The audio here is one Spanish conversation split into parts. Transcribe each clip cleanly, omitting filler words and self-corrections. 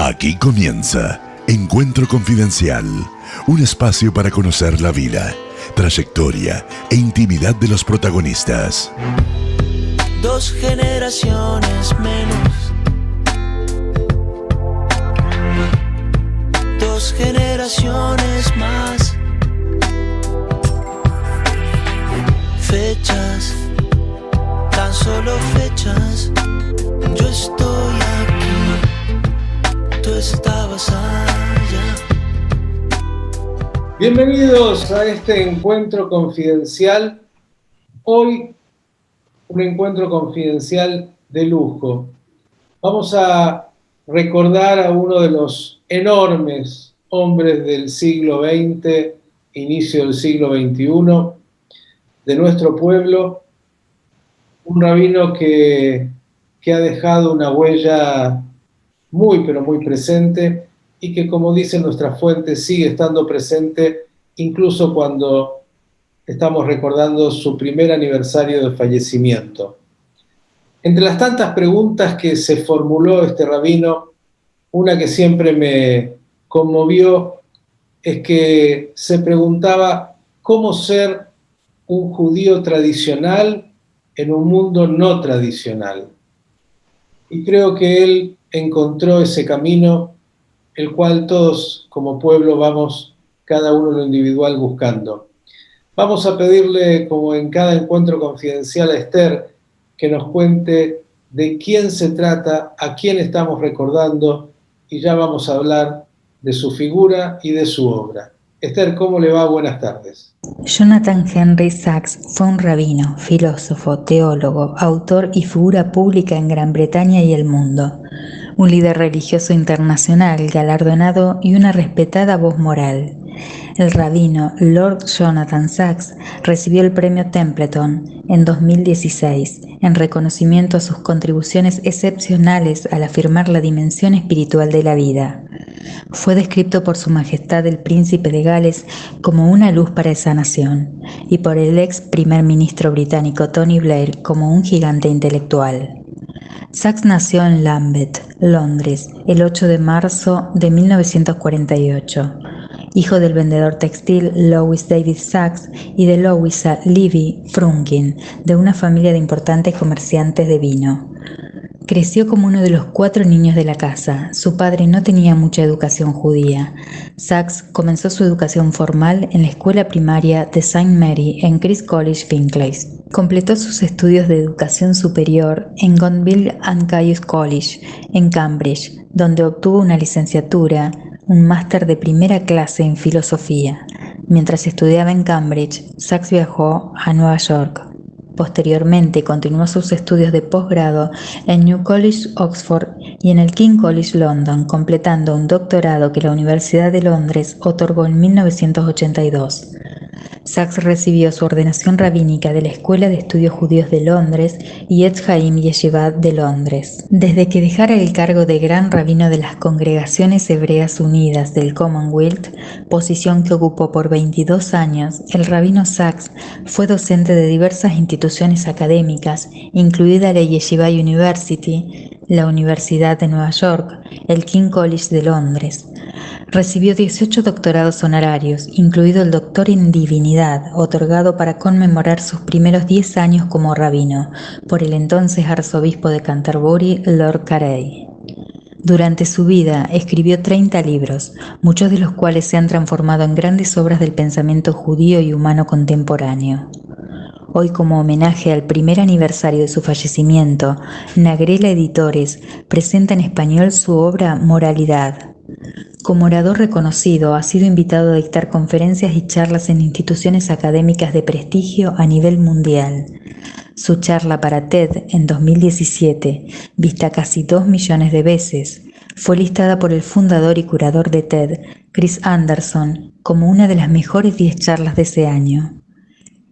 Aquí comienza Encuentro Confidencial, un espacio para conocer la vida, trayectoria e intimidad de los protagonistas. 2 generaciones menos, 2 generaciones más, fechas, tan solo fechas. Yo estoy aquí, tú estabas allá. Bienvenidos a este encuentro confidencial. Hoy un encuentro confidencial de lujo. Vamos a recordar a uno de los enormes hombres del siglo XX, inicio del siglo XXI, de nuestro pueblo, un rabino que ha dejado una huella muy, pero muy presente y que, como dicen nuestras fuentes, sigue estando presente incluso cuando estamos recordando su primer aniversario de fallecimiento. Entre las tantas preguntas que se formuló este rabino, una que siempre me conmovió es que se preguntaba cómo ser un judío tradicional en un mundo no tradicional. Y creo que él encontró ese camino, el cual todos como pueblo vamos, cada uno en lo individual, buscando. Vamos a pedirle, como en cada encuentro confidencial, a Esther que nos cuente de quién se trata, a quién estamos recordando, y ya vamos a hablar de su figura y de su obra. Esther, ¿cómo le va? Buenas tardes. Jonathan Henry Sacks fue un rabino, filósofo, teólogo, autor y figura pública en Gran Bretaña y el mundo. Un líder religioso internacional, galardonado y una respetada voz moral. El rabino Lord Jonathan Sacks recibió el premio Templeton en 2016 en reconocimiento a sus contribuciones excepcionales al afirmar la dimensión espiritual de la vida. Fue descrito por Su Majestad el Príncipe de Gales como una luz para esa nación y por el ex primer ministro británico Tony Blair como un gigante intelectual. Sacks nació en Lambeth, Londres, el 8 de marzo de 1948. Hijo del vendedor textil Louis David Sacks y de Louisa Levy Frunkin, de una familia de importantes comerciantes de vino. Creció como uno de los 4 niños de la casa. Su padre no tenía mucha educación judía. Sacks comenzó su educación formal en la escuela primaria de St. Mary en Christ's College, Finchley. Completó sus estudios de educación superior en Gonville and Caius College, en Cambridge, donde obtuvo una licenciatura, un máster de primera clase en filosofía. Mientras estudiaba en Cambridge, Sacks viajó a Nueva York. Posteriormente continuó sus estudios de posgrado en New College, Oxford y en el King College, London, completando un doctorado que la Universidad de Londres otorgó en 1982. Sacks recibió su ordenación rabínica de la Escuela de Estudios Judíos de Londres y Etz Haim Yeshiva de Londres. Desde que dejara el cargo de gran rabino de las Congregaciones Hebreas Unidas del Commonwealth, posición que ocupó por 22 años, el rabino Sacks fue docente de diversas instituciones académicas, incluida la Yeshiva University, la Universidad de Nueva York, el King College de Londres. Recibió 18 doctorados honorarios, incluido el doctor en divinidad, otorgado para conmemorar sus primeros 10 años como rabino, por el entonces arzobispo de Canterbury, Lord Carey. Durante su vida escribió 30 libros, muchos de los cuales se han transformado en grandes obras del pensamiento judío y humano contemporáneo. Hoy, como homenaje al primer aniversario de su fallecimiento, Nagrela Editores presenta en español su obra Moralidad. Como orador reconocido, ha sido invitado a dictar conferencias y charlas en instituciones académicas de prestigio a nivel mundial. Su charla para TED en 2017, vista casi 2 millones de veces, fue listada por el fundador y curador de TED, Chris Anderson, como una de las mejores 10 charlas de ese año.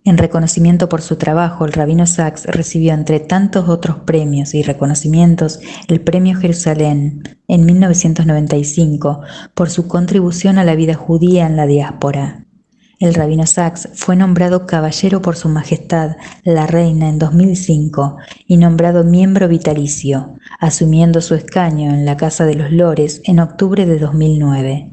En reconocimiento por su trabajo, el rabino Sacks recibió, entre tantos otros premios y reconocimientos, el Premio Jerusalén en 1995 por su contribución a la vida judía en la diáspora. El rabino Sacks fue nombrado caballero por su majestad, la reina, en 2005 y nombrado miembro vitalicio, asumiendo su escaño en la Casa de los Lores en octubre de 2009.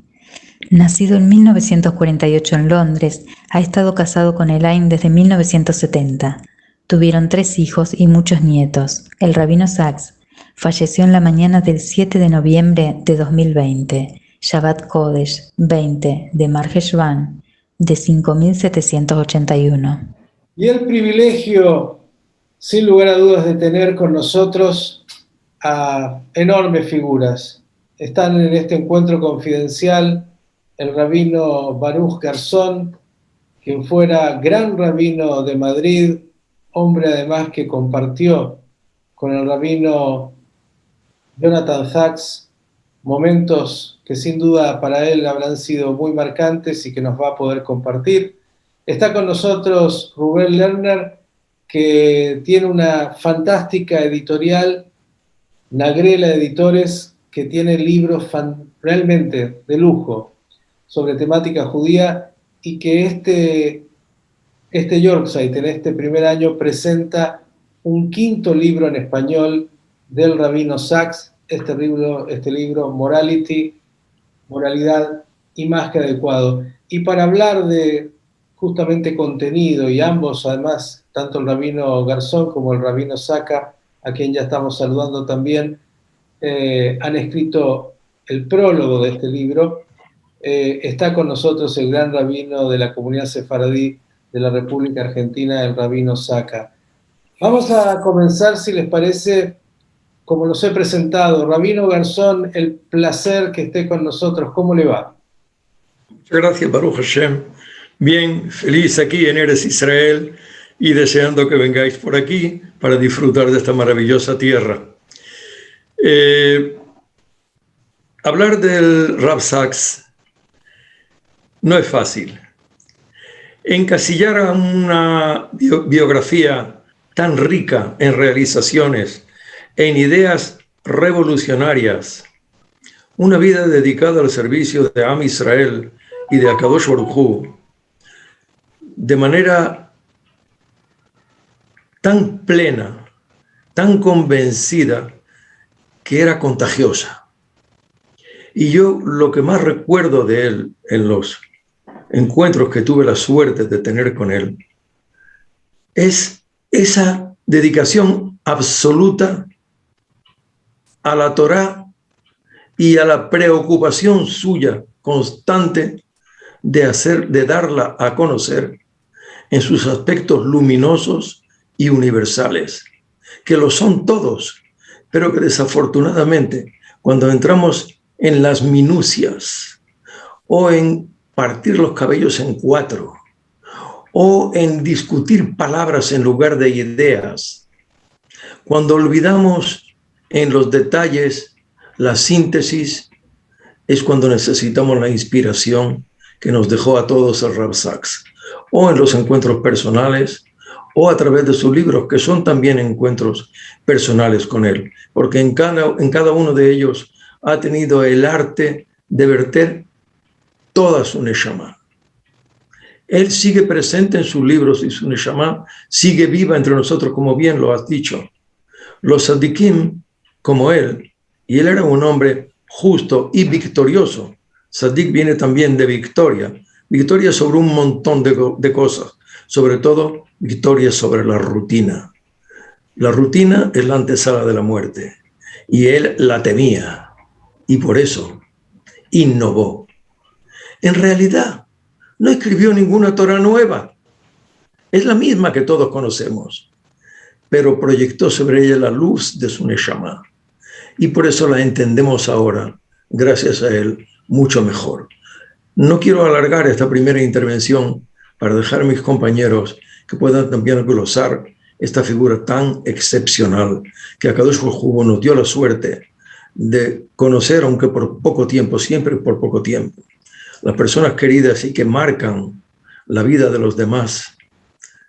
Nacido en 1948 en Londres, ha estado casado con Elaine desde 1970. Tuvieron 3 hijos y muchos nietos. El rabino Sacks falleció en la mañana del 7 de noviembre de 2020, Shabbat Kodesh 20 de Mar Heshvan, de 5.781. Y el privilegio, sin lugar a dudas, de tener con nosotros a enormes figuras. Están en este encuentro confidencial el rabino Baruch Garzón, quien fuera gran rabino de Madrid, hombre además que compartió con el rabino Jonathan Sacks momentos que sin duda para él habrán sido muy marcantes y que nos va a poder compartir. Está con nosotros Rubén Lerner, que tiene una fantástica editorial, Nagrela Editores, que tiene libros realmente de lujo sobre temática judía y que este Yorkshire en este primer año presenta un 5º libro en español del rabino Sacks, este libro Morality, Moralidad y Más que Adecuado. Y para hablar de justamente contenido, y ambos además, tanto el rabino Garzón como el rabino Sacka, a quien ya estamos saludando también, han escrito el prólogo de este libro. Está con nosotros el gran rabino de la comunidad sefaradí de la República Argentina, el rabino Sacka. Vamos a comenzar, si les parece, como los he presentado. Rabino Garzón, el placer que esté con nosotros. ¿Cómo le va? Muchas gracias, Baruch Hashem. Bien, feliz aquí en Eretz Israel y deseando que vengáis por aquí para disfrutar de esta maravillosa tierra. Hablar del Rav Sacks no es fácil. Encasillar a una biografía tan rica en realizaciones, en ideas revolucionarias, una vida dedicada al servicio de Am Israel y de Akadosh Baruj Hu, de manera tan plena, tan convencida, que era contagiosa. Y yo lo que más recuerdo de él en los encuentros que tuve la suerte de tener con él es esa dedicación absoluta a la Torá y a la preocupación suya constante de darla a conocer en sus aspectos luminosos y universales, que lo son todos, pero que desafortunadamente cuando entramos en las minucias o en partir los cabellos en 4 o en discutir palabras en lugar de ideas, cuando olvidamos en los detalles la síntesis, es cuando necesitamos la inspiración que nos dejó a todos el Rav Sacks, o en los encuentros personales, o a través de sus libros, que son también encuentros personales con él, porque en cada uno de ellos ha tenido el arte de verter toda su neshama. Él sigue presente en sus libros y su neshama sigue viva entre nosotros, como bien lo has dicho. Los tzadikim, como él, y él era un hombre justo y victorioso. Tzadik viene también de victoria, victoria sobre un montón de cosas, sobre todo victoria sobre la rutina. La rutina es la antesala de la muerte, y él la temía, y por eso innovó. En realidad, no escribió ninguna Torah nueva, es la misma que todos conocemos, pero proyectó sobre ella la luz de su neshama, y por eso la entendemos ahora, gracias a él, mucho mejor. No quiero alargar esta primera intervención para dejar a mis compañeros que puedan también glosar esta figura tan excepcional que Akadosh Baruj Hu nos dio la suerte de conocer, aunque por poco tiempo, siempre por poco tiempo. Las personas queridas y que marcan la vida de los demás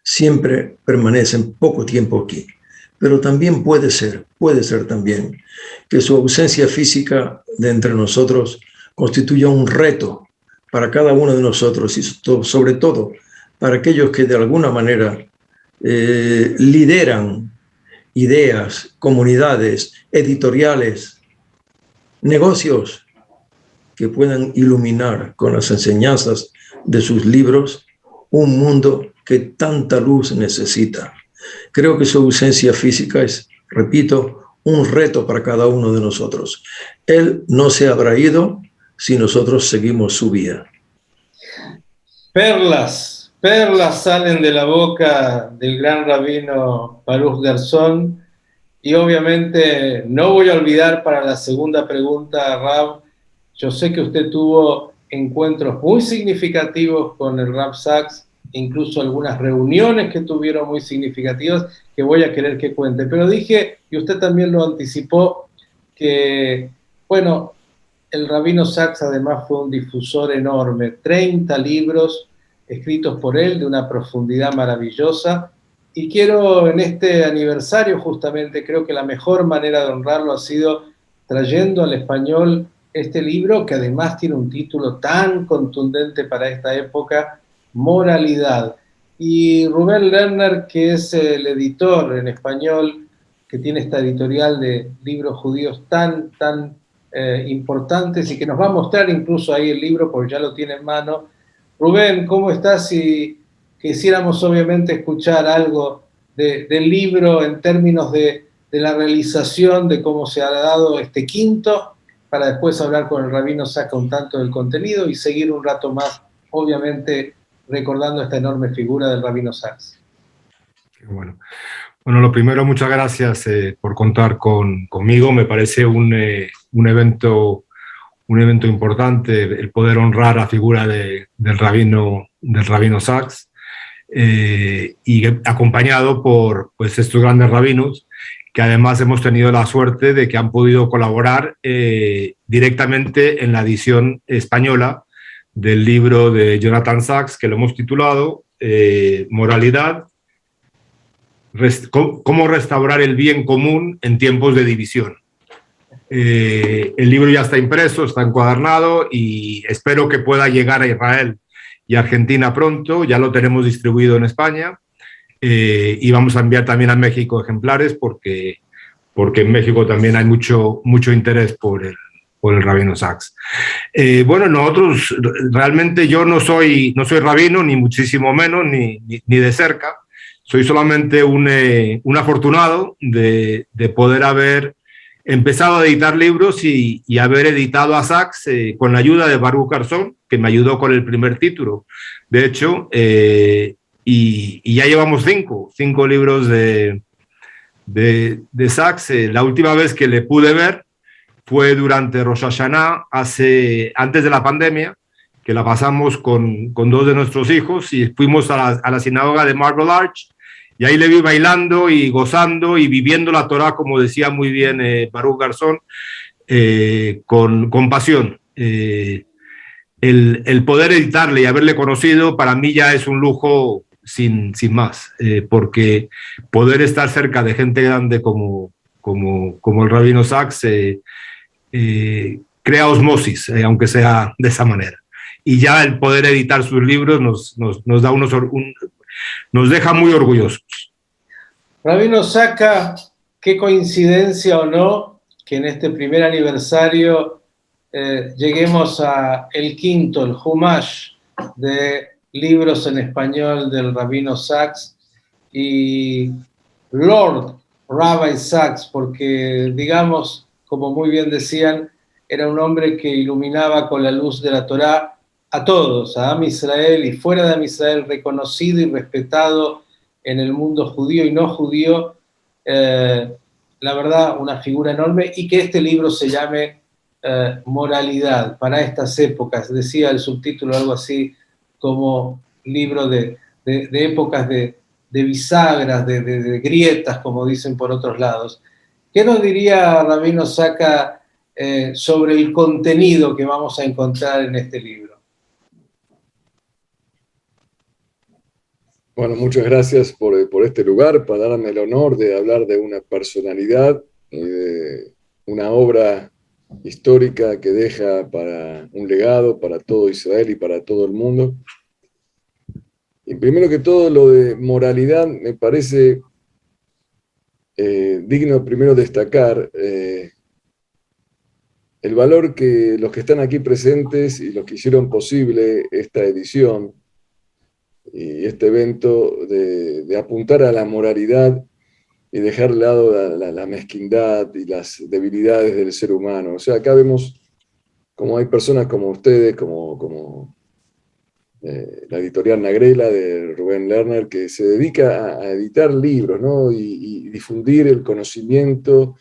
siempre permanecen poco tiempo aquí. Pero también puede ser también que su ausencia física de entre nosotros constituya un reto para cada uno de nosotros y sobre todo para aquellos que de alguna manera lideran ideas, comunidades, editoriales, negocios que puedan iluminar con las enseñanzas de sus libros un mundo que tanta luz necesita. Creo que su ausencia física es, repito, un reto para cada uno de nosotros. Él no se habrá ido si nosotros seguimos su vía. Perlas, perlas salen de la boca del gran rabino Baruch Garzón, y obviamente no voy a olvidar para la segunda pregunta, Rab, yo sé que usted tuvo encuentros muy significativos con el Rab Sachs, incluso algunas reuniones que tuvieron muy significativas que voy a querer que cuente, pero dije, y usted también lo anticipó, que, bueno, el rabino Sachs además fue un difusor enorme, 30 libros escritos por él de una profundidad maravillosa, y quiero en este aniversario justamente, creo que la mejor manera de honrarlo ha sido trayendo al español este libro, que además tiene un título tan contundente para esta época, Moralidad. Y Rubén Lerner, que es el editor en español, que tiene esta editorial de libros judíos tan importantes y que nos va a mostrar incluso ahí el libro porque ya lo tiene en mano. Rubén, ¿cómo estás? Si quisiéramos obviamente escuchar algo del libro en términos de la realización, de cómo se ha dado este quinto, para después hablar con el rabino Sachs un tanto del contenido y seguir un rato más, obviamente, recordando esta enorme figura del rabino Sachs. Bueno, lo primero, muchas gracias por contar conmigo. Me parece un evento importante el poder honrar la figura del rabino Sachs, y acompañado por pues, estos grandes rabinos que además hemos tenido la suerte de que han podido colaborar directamente en la edición española del libro de Jonathan Sachs, que lo hemos titulado Moralidad, cómo restaurar el bien común en tiempos de división. El libro ya está impreso, está encuadernado y espero que pueda llegar a Israel y Argentina pronto. Ya lo tenemos distribuido en España, y vamos a enviar también a México ejemplares porque en México también hay mucho interés por el rabino Sachs. Bueno, nosotros realmente yo no soy rabino, ni muchísimo menos, ni de cerca. Soy solamente un afortunado de poder haber empezado a editar libros y haber editado a Sachs con la ayuda de Baruch Garzón, que me ayudó con el primer título. De hecho, y ya llevamos cinco libros de Sachs. La última vez que le pude ver fue durante Rosh Hashanah, antes de la pandemia, que la pasamos con dos de nuestros hijos y fuimos a la sinagoga de Marble Arch, y ahí le vi bailando y gozando y viviendo la Torá, como decía muy bien Baruch Garzón, con pasión. El poder editarle y haberle conocido para mí ya es un lujo sin más, porque poder estar cerca de gente grande como el rabino Sachs crea osmosis, aunque sea de esa manera. Y ya el poder editar sus libros nos da nos deja muy orgullosos. Rabino Sachs, qué coincidencia o no que en este primer aniversario lleguemos a el quinto, el Humash de libros en español del rabino Sachs, y Lord Rabbi Sachs, porque digamos, como muy bien decían, era un hombre que iluminaba con la luz de la Torá a todos, a Am Israel y fuera de Am Israel, reconocido y respetado en el mundo judío y no judío, la verdad, una figura enorme, y que este libro se llame Moralidad para estas épocas, decía el subtítulo algo así como libro de épocas de bisagras, de grietas, como dicen por otros lados. ¿Qué nos diría Rabino Sachs sobre el contenido que vamos a encontrar en este libro? Bueno, muchas gracias por este lugar, para darme el honor de hablar de una personalidad y de una obra histórica que deja para un legado para todo Israel y para todo el mundo. Y primero que todo, lo de moralidad me parece digno primero destacar el valor que los que están aquí presentes y los que hicieron posible esta edición y este evento de apuntar a la moralidad y dejar de lado la mezquindad y las debilidades del ser humano. O sea, acá vemos como hay personas como ustedes, como la editorial Nagrela de Rubén Lerner, que se dedica a editar libros, ¿no? y difundir el conocimiento,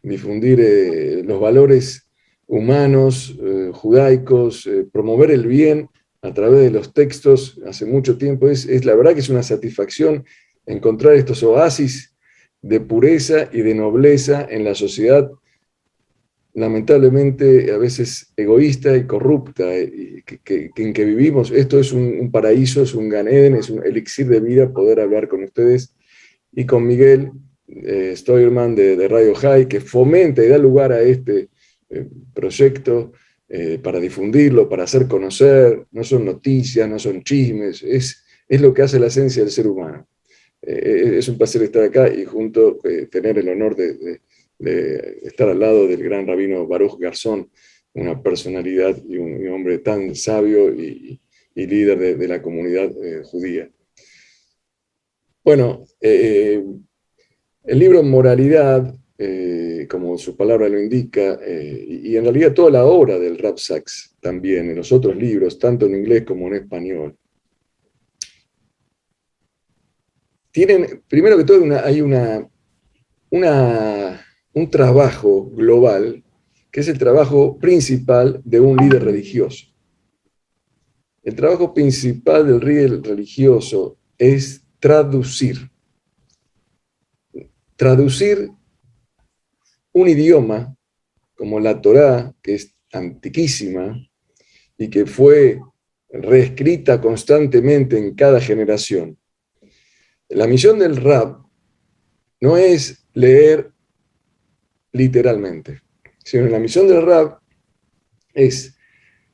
difundir los valores humanos, judaicos, promover el bien a través de los textos. Hace mucho tiempo es la verdad que es una satisfacción encontrar estos oasis de pureza y de nobleza en la sociedad, lamentablemente a veces egoísta y corrupta en que vivimos. Esto es un paraíso, es un Gan Eden, es un elixir de vida poder hablar con ustedes y con Miguel Steuermann de Radio High, que fomenta y da lugar a este proyecto para difundirlo, para hacer conocer. No son noticias, no son chismes, es lo que hace la esencia del ser humano. Es un placer estar acá y junto tener el honor de estar al lado del gran rabino Baruch Garzón, una personalidad y un hombre tan sabio y líder de la comunidad judía. Bueno, el libro Moralidad, como su palabra lo indica, y en realidad toda la obra del Rav Sacks también, en los otros libros, tanto en inglés como en español, tienen, primero que todo, hay un trabajo global, que es el trabajo principal de un líder religioso. El trabajo principal del líder religioso es traducir. Traducir un idioma como la Torá, que es antiquísima y que fue reescrita constantemente en cada generación. La misión del Rab no es leer literalmente, sino la misión del Rab es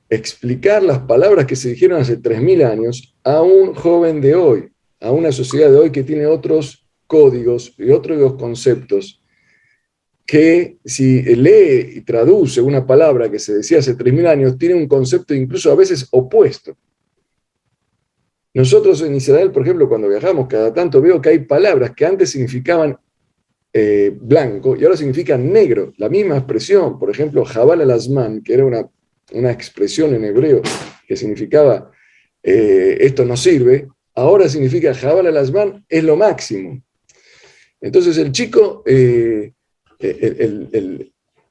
explicar las palabras que se dijeron hace 3.000 años a un joven de hoy, a una sociedad de hoy que tiene otros códigos y otros conceptos, que si lee y traduce una palabra que se decía hace 3.000 años, tiene un concepto incluso a veces opuesto. Nosotros en Israel, por ejemplo, cuando viajamos, cada tanto veo que hay palabras que antes significaban blanco y ahora significan negro. La misma expresión, por ejemplo, Jabal al-Azman, que era una expresión en hebreo que significaba esto no sirve, ahora significa Jabal al-Azman es lo máximo. Entonces el chico, el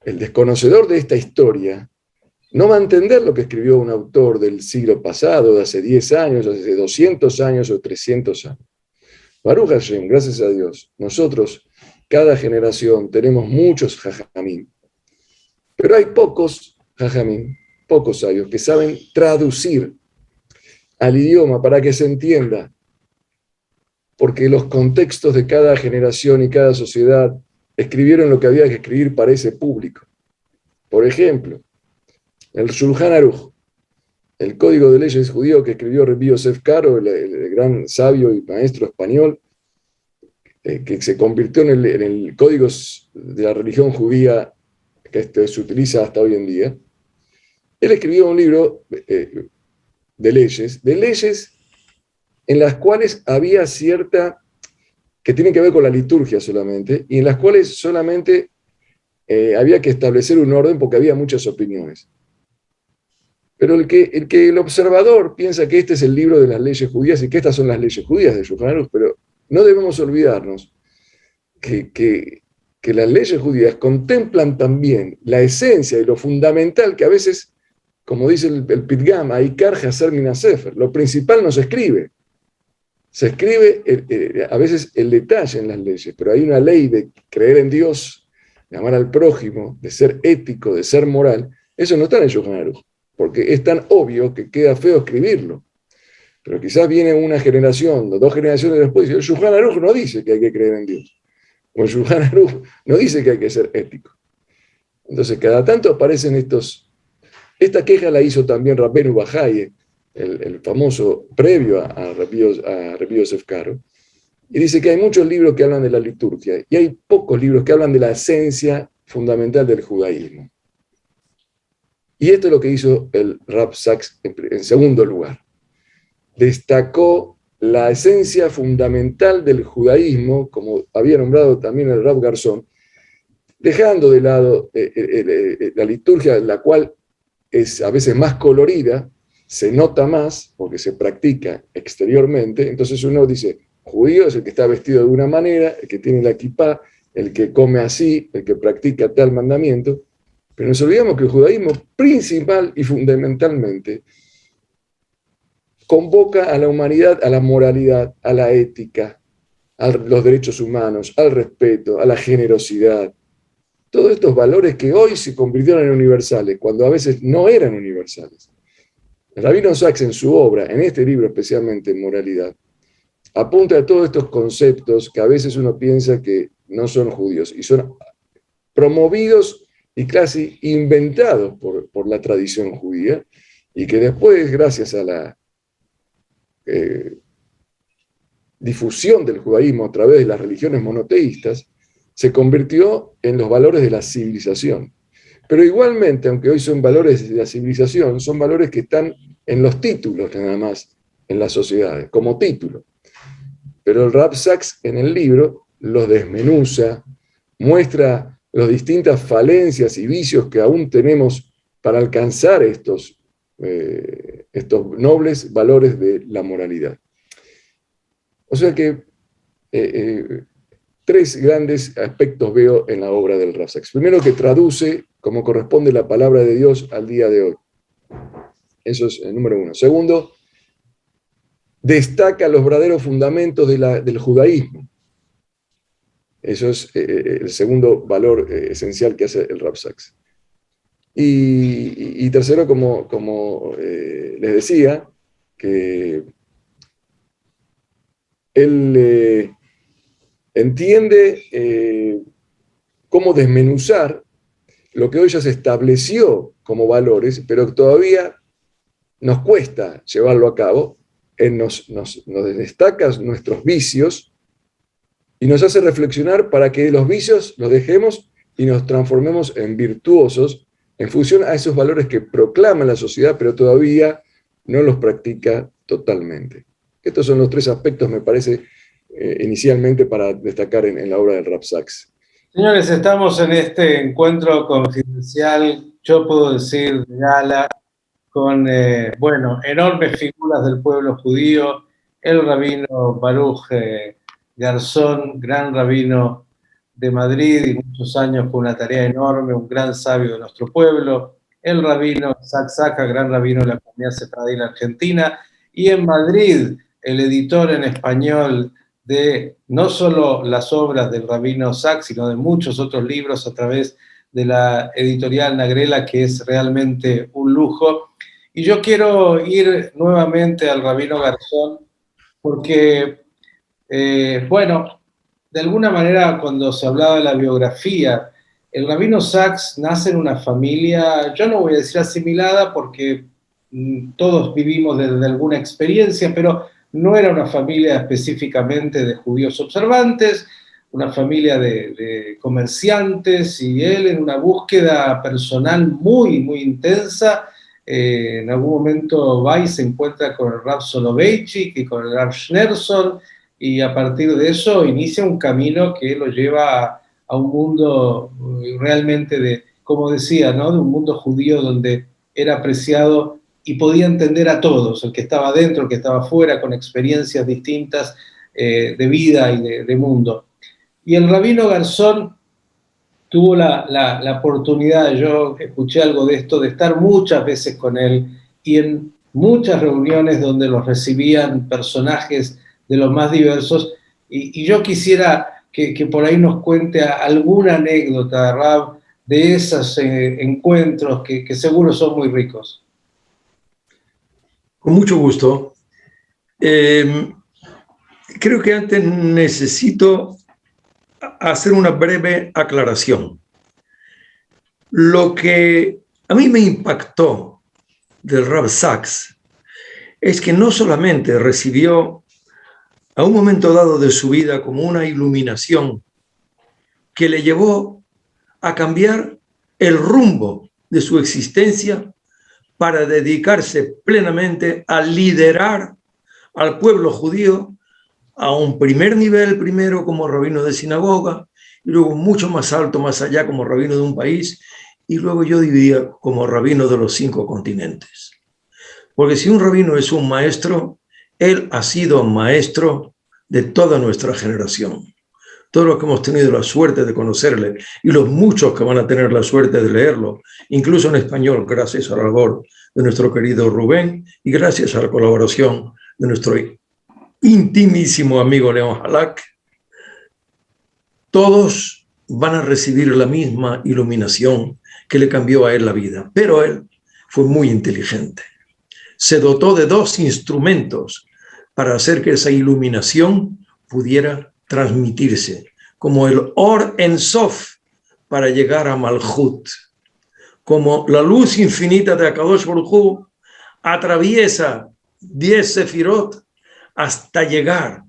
desconocedor de esta historia, no va a entender lo que escribió un autor del siglo pasado, de hace 10 años, hace 200 años o 300 años. Baruch Hashem, gracias a Dios, nosotros, cada generación, tenemos muchos jajamín, pero hay pocos jajamín, pocos sabios, que saben traducir al idioma para que se entienda, porque los contextos de cada generación y cada sociedad escribieron lo que había que escribir para ese público. Por ejemplo, el Shulchan Aruch, el código de leyes judío que escribió Rabbi Yosef Karo, el gran sabio y maestro español, que se convirtió en el código de la religión judía que se utiliza hasta hoy en día. Él escribió un libro de leyes en las cuales había cierta, que tienen que ver con la liturgia solamente, y en las cuales solamente había que establecer un orden porque había muchas opiniones. Pero el observador piensa que este es el libro de las leyes judías y que estas son las leyes judías de Shulchan Aruch, pero no debemos olvidarnos que las leyes judías contemplan también la esencia y lo fundamental que a veces, como dice el Pitgam, Aikar Haser Min HaSefer, lo principal no se escribe. Se escribe a veces el detalle en las leyes, pero hay una ley de creer en Dios, de amar al prójimo, de ser ético, de ser moral. Eso no está en el Shulchan Aruch, porque es tan obvio que queda feo escribirlo. Pero quizás viene una generación, 2 generaciones después, y el Shulchan Aruch no dice que hay que creer en Dios. O el Shulchan Aruch no dice que hay que ser ético. Entonces, cada tanto aparecen estos... Esta queja la hizo también Rabbenu Bahaye, el famoso previo a Rabbi Yosef Karo, y dice que hay muchos libros que hablan de la liturgia, y hay pocos libros que hablan de la esencia fundamental del judaísmo. Y esto es lo que hizo el Rav Sachs en segundo lugar. Destacó la esencia fundamental del judaísmo, como había nombrado también el Rav Garzón, dejando de lado la liturgia, la cual es a veces más colorida, se nota más porque se practica exteriormente. Entonces uno dice, judío es el que está vestido de una manera, el que tiene la kipá, el que come así, el que practica tal mandamiento. Pero nos olvidamos que el judaísmo principal y fundamentalmente convoca a la humanidad, a la moralidad, a la ética, a los derechos humanos, al respeto, a la generosidad. Todos estos valores que hoy se convirtieron en universales, cuando a veces no eran universales. El Rabino Sachs, en su obra, en este libro especialmente Moralidad, apunta a todos estos conceptos que a veces uno piensa que no son judíos y son promovidos y casi inventados por la tradición judía, y que después, gracias a la difusión del judaísmo a través de las religiones monoteístas, se convirtió en los valores de la civilización. Pero igualmente, aunque hoy son valores de la civilización, son valores que están en los títulos nada más, en las sociedades, como título. Pero el Rav Sachs en el libro los desmenuza, muestra las distintas falencias y vicios que aún tenemos para alcanzar estos nobles valores de la moralidad. O sea que tres grandes aspectos veo en la obra del Rav Sachs. Primero, que traduce como corresponde la palabra de Dios al día de hoy. Eso es el número uno. Segundo, destaca los verdaderos fundamentos del judaísmo. Eso es el segundo valor esencial que hace el Rav Sachs. Y tercero, como les decía, que él entiende cómo desmenuzar lo que hoy ya se estableció como valores, pero que todavía nos cuesta llevarlo a cabo. Él nos destaca nuestros vicios y nos hace reflexionar para que los vicios los dejemos y nos transformemos en virtuosos en función a esos valores que proclama la sociedad, pero todavía no los practica totalmente. Estos son los tres aspectos, me parece, inicialmente para destacar en la obra del Rav Sachs. Señores, estamos en este encuentro confidencial, yo puedo decir, de gala, con, enormes figuras del pueblo judío, el rabino Baruch Garzón, gran rabino de Madrid, y muchos años fue una tarea enorme, un gran sabio de nuestro pueblo, el rabino Isaac Saca, gran rabino de la comunidad sefardí en Argentina, y en Madrid, el editor en español de no solo las obras del rabino Sachs, sino de muchos otros libros a través de la editorial Nagrela, que es realmente un lujo. Y yo quiero ir nuevamente al rabino Garzón, porque, de alguna manera, cuando se hablaba de la biografía, el rabino Sachs nace en una familia, yo no voy a decir asimilada, porque todos vivimos desde alguna experiencia, pero no era una familia específicamente de judíos observantes, una familia de comerciantes, y él en una búsqueda personal muy, muy intensa, en algún momento va y se encuentra con el Rav Soloveitchik y con el Rav Schneerson, y a partir de eso inicia un camino que lo lleva a un mundo realmente de, como decía, ¿no?, de un mundo judío donde era apreciado y podía entender a todos, el que estaba dentro, el que estaba fuera, con experiencias distintas de vida y de mundo. Y el rabino Garzón tuvo la oportunidad, yo escuché algo de esto, de estar muchas veces con él, y en muchas reuniones donde los recibían personajes de los más diversos, y yo quisiera que por ahí nos cuente alguna anécdota, Rab, de esos encuentros que seguro son muy ricos. Con mucho gusto. Creo que antes necesito hacer una breve aclaración. Lo que a mí me impactó del Rav Sacks es que no solamente recibió a un momento dado de su vida como una iluminación que le llevó a cambiar el rumbo de su existencia para dedicarse plenamente a liderar al pueblo judío a un primer nivel, primero como rabino de sinagoga, y luego mucho más alto, más allá, como rabino de un país, y luego yo diría como rabino de los 5 continentes. Porque si un rabino es un maestro, él ha sido maestro de toda nuestra generación. Todos los que hemos tenido la suerte de conocerle, y los muchos que van a tener la suerte de leerlo, incluso en español, gracias a la labor de nuestro querido Rubén, y gracias a la colaboración de nuestro intimísimo amigo León Halak, todos van a recibir la misma iluminación que le cambió a él la vida. Pero él fue muy inteligente. Se dotó de 2 instrumentos para hacer que esa iluminación pudiera transmitirse, como el Or En Sof para llegar a Malhut, como la luz infinita de Akadosh Baruj Hu atraviesa 10 sefirot hasta llegar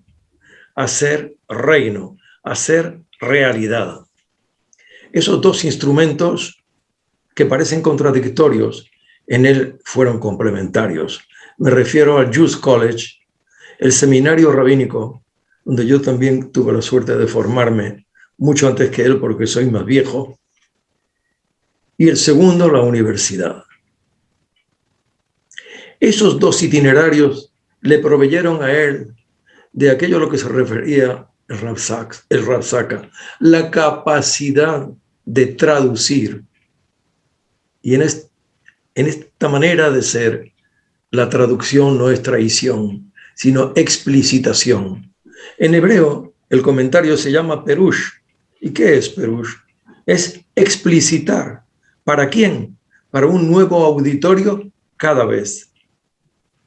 a ser reino, a ser realidad. Esos 2 instrumentos que parecen contradictorios, en él fueron complementarios. Me refiero al Jews College, el seminario rabínico, donde yo también tuve la suerte de formarme mucho antes que él porque soy más viejo, y el segundo, la universidad. Esos 2 itinerarios le proveyeron a él de aquello a lo que se refería el Rav Sacks, la capacidad de traducir. Y en esta manera de ser, la traducción no es traición, sino explicitación. En hebreo, el comentario se llama perush. ¿Y qué es perush? Es explicitar. ¿Para quién? Para un nuevo auditorio cada vez.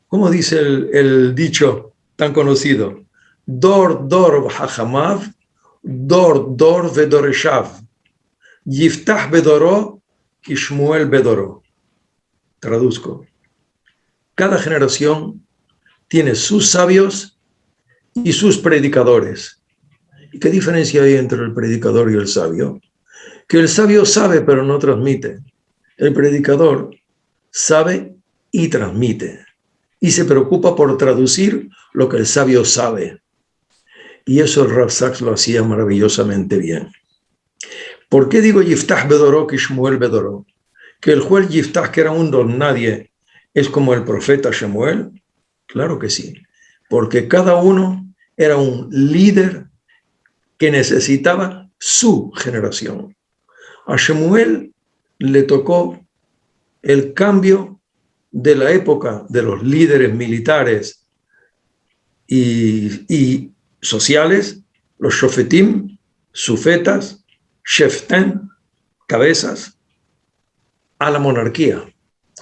¿Cómo dice el dicho tan conocido? Dor dor hachamav, dor dor vedoreshav, yiftach bedoro, kishmuel bedoro. Traduzco. Cada generación tiene sus sabios y sus predicadores. ¿Y qué diferencia hay entre el predicador y el sabio? Que el sabio sabe pero no transmite. El predicador sabe y transmite. Y se preocupa por traducir lo que el sabio sabe. Y eso el Rav Sacks lo hacía maravillosamente bien. ¿Por qué digo Yiftach Bedoró que Shmuel Bedoró? ¿Que el juez Yiftach, que era un don nadie, es como el profeta Shemuel? Claro que sí. Porque cada uno era un líder que necesitaba su generación. A Shemuel le tocó el cambio de la época de los líderes militares y sociales, los shofetim, sufetas, sheften, cabezas, a la monarquía.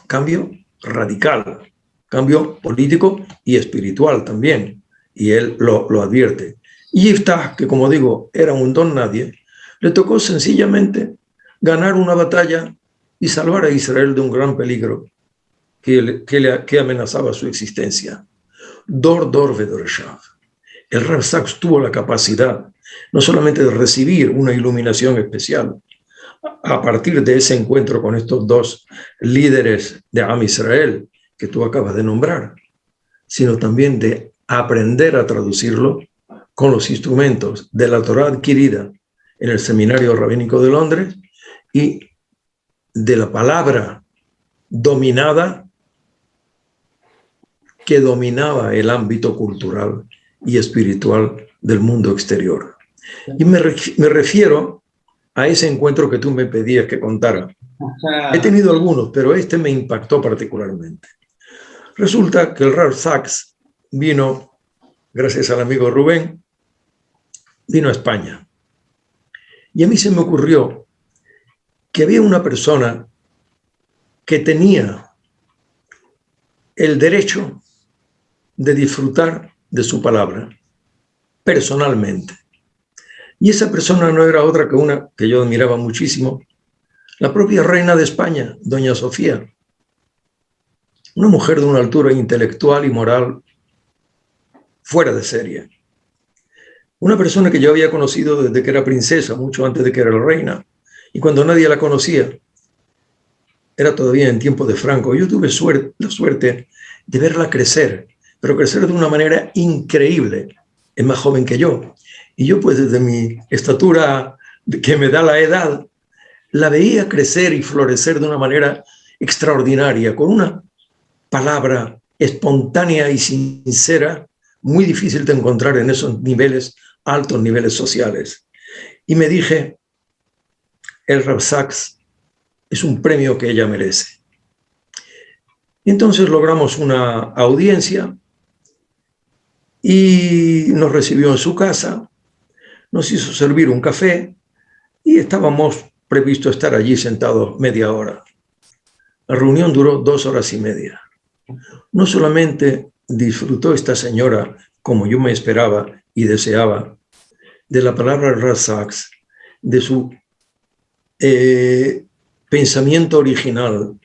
Cambio radical, cambio político y espiritual también. Y él lo advierte. Y Yiftach, que como digo, era un don nadie, le tocó sencillamente ganar una batalla y salvar a Israel de un gran peligro que amenazaba su existencia. Dor dor vedoreshav. El Rav Sacks tuvo la capacidad no solamente de recibir una iluminación especial a partir de ese encuentro con estos 2 líderes de Am Israel que tú acabas de nombrar, sino también de aprender a traducirlo con los instrumentos de la Torá adquirida en el Seminario Rabínico de Londres y de la palabra dominada que dominaba el ámbito cultural y espiritual del mundo exterior. Y me refiero a ese encuentro que tú me pedías que contara. He tenido algunos, pero este me impactó particularmente. Resulta que el Rav Sacks vino, gracias al amigo Rubén, vino a España. Y a mí se me ocurrió que había una persona que tenía el derecho de disfrutar de su palabra personalmente. Y esa persona no era otra que una que yo admiraba muchísimo, La propia reina de España, doña Sofía, una mujer de una altura intelectual y moral fuera de serie. Una persona que yo había conocido desde que era princesa, mucho antes de que era la reina, y cuando nadie la conocía, era todavía en tiempo de Franco. Yo tuve la suerte de verla crecer, pero crecer de una manera increíble. Es más joven que yo. Y yo, pues, desde mi estatura que me da la edad, la veía crecer y florecer de una manera extraordinaria, con una palabra espontánea y sincera, muy difícil de encontrar en esos niveles, altos niveles sociales. Y me dije, el Rav Sachs es un premio que ella merece. Y entonces logramos una audiencia y nos recibió en su casa, nos hizo servir un café y estábamos previstos estar allí sentados media hora. La reunión duró 2 horas y media. No solamente disfrutó esta señora, como yo me esperaba y deseaba, de la palabra Rav Sachs, de su pensamiento original,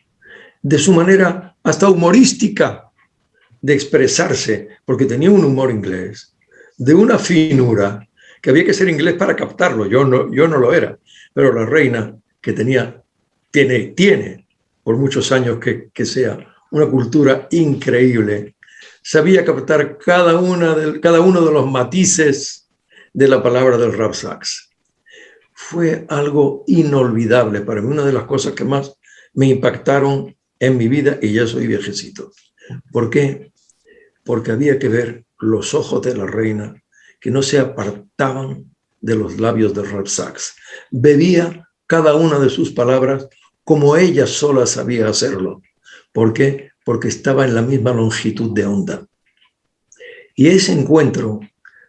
de su manera hasta humorística de expresarse, porque tenía un humor inglés, de una finura, que había que ser inglés para captarlo. Yo no lo era, pero la reina, que tiene por muchos años que sea una cultura increíble, sabía captar cada uno de los matices de la palabra del Rav Sachs. Fue algo inolvidable para mí, una de las cosas que más me impactaron en mi vida, y ya soy viejecito. ¿Por qué? Porque había que ver los ojos de la reina que no se apartaban de los labios de Rav Sachs. Bebía cada una de sus palabras como ella sola sabía hacerlo. ¿Por qué? Porque estaba en la misma longitud de onda. Y ese encuentro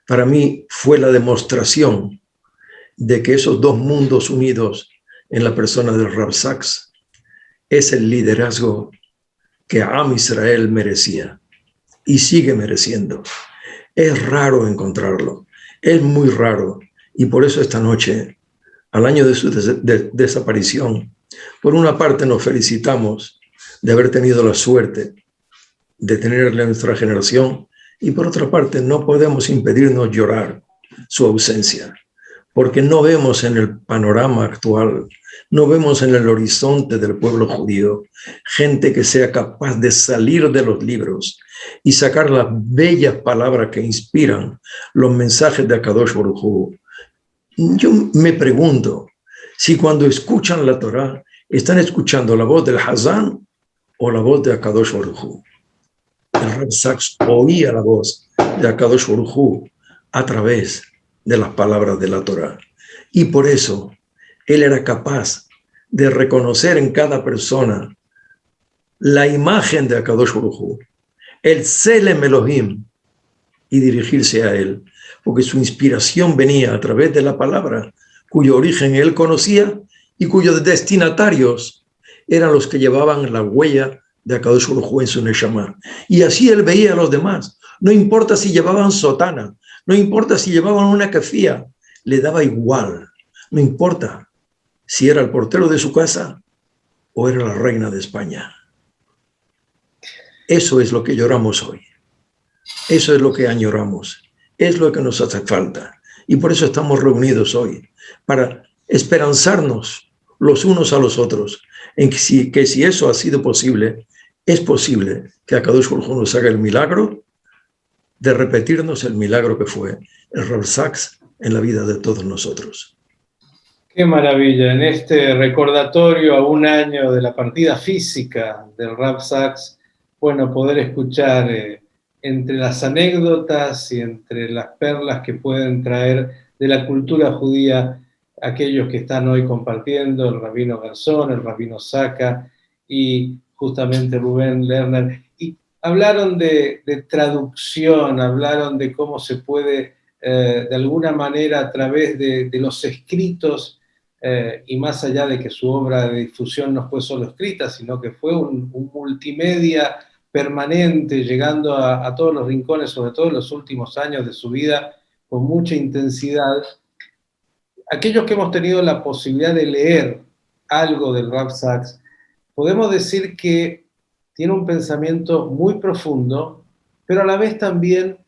para mí fue la demostración de que esos dos mundos unidos en la persona del Rav Sachs es el liderazgo que Am Israel merecía y sigue mereciendo. Es raro encontrarlo, es muy raro, y por eso esta noche, al año de su desaparición, por una parte nos felicitamos de haber tenido la suerte de tenerle a nuestra generación, y por otra parte no podemos impedirnos llorar su ausencia, porque no vemos en el panorama actual, no vemos en el horizonte del pueblo judío gente que sea capaz de salir de los libros y sacar las bellas palabras que inspiran los mensajes de Akadosh Baruj Hu. Yo me pregunto si cuando escuchan la Torá están escuchando la voz del Hazán o la voz de Akadosh Baruj Hu. El Rav Sachs oía la voz de Akadosh Baruj Hu a través de las palabras de la Torá. Y por eso él era capaz de reconocer en cada persona la imagen de Akadosh Baruj Hu, el Selem Elohim, y dirigirse a él, porque su inspiración venía a través de la palabra, cuyo origen él conocía y cuyos destinatarios eran los que llevaban la huella de Akadosh Baruj Hu en su Neshama. Y así él veía a los demás. No importa si llevaban sotana, no importa si llevaban una kefía, le daba igual. No importa si era el portero de su casa o era la reina de España. Eso es lo que lloramos hoy. Eso es lo que añoramos. Es lo que nos hace falta. Y por eso estamos reunidos hoy, para esperanzarnos los unos a los otros, en que si eso ha sido posible, es posible que Akadosh Baruj Hu nos haga el milagro de repetirnos el milagro que fue el Rav Sachs en la vida de todos nosotros. Qué maravilla, en este recordatorio a un año de la partida física del Rav Sachs, bueno, poder escuchar entre las anécdotas y entre las perlas que pueden traer de la cultura judía aquellos que están hoy compartiendo, el rabino Garzón, el rabino Saka y justamente Rubén Lerner, y hablaron de traducción, hablaron de cómo se puede de alguna manera a través de los escritos y más allá de que su obra de difusión no fue solo escrita, sino que fue un multimedia permanente, llegando a todos los rincones, sobre todo en los últimos años de su vida, con mucha intensidad. Aquellos que hemos tenido la posibilidad de leer algo del Rav Sachs, podemos decir que tiene un pensamiento muy profundo, pero a la vez también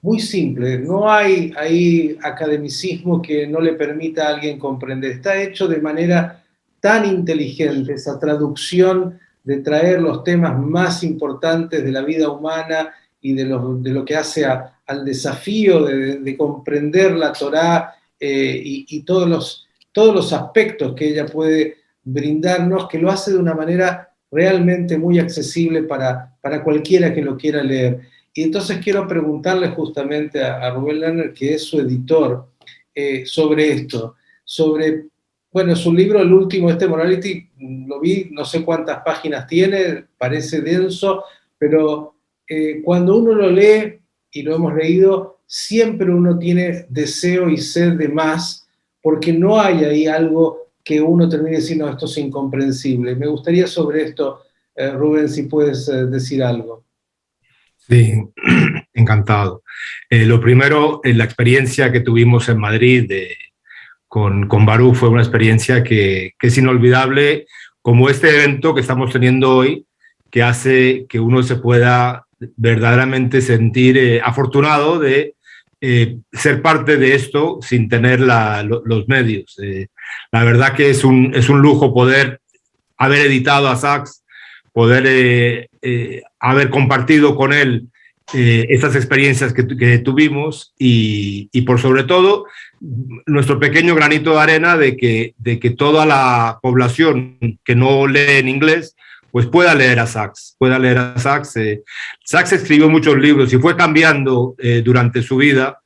muy simple. No hay ahí academicismo que no le permita a alguien comprender. Está hecho de manera tan inteligente, esa traducción de traer los temas más importantes de la vida humana y de lo que hace al desafío de comprender la Torá y todos los aspectos que ella puede brindarnos, que lo hace de una manera realmente muy accesible para cualquiera que lo quiera leer. Y entonces quiero preguntarle justamente a Rubén Lerner, que es su editor, sobre esto, sobre, bueno, su libro, el último, Morality, lo vi, no sé cuántas páginas tiene, parece denso, pero cuando uno lo lee, y lo hemos leído, siempre uno tiene deseo y sed de más, porque no hay ahí algo que uno termine diciendo, esto es incomprensible. Me gustaría sobre esto, Rubén, si puedes decir algo. Sí, encantado. Lo primero, la experiencia que tuvimos en Madrid con Baruch fue una experiencia que es inolvidable, como este evento que estamos teniendo hoy, que hace que uno se pueda verdaderamente sentir afortunado de ser parte de esto sin tener los medios. La verdad que es un lujo poder haber editado a Sachs, poder haber compartido con él estas experiencias que tuvimos y por sobre todo nuestro pequeño granito de arena de que toda la población que no lee en inglés pues pueda leer a Sachs. Sachs escribió muchos libros y fue cambiando durante su vida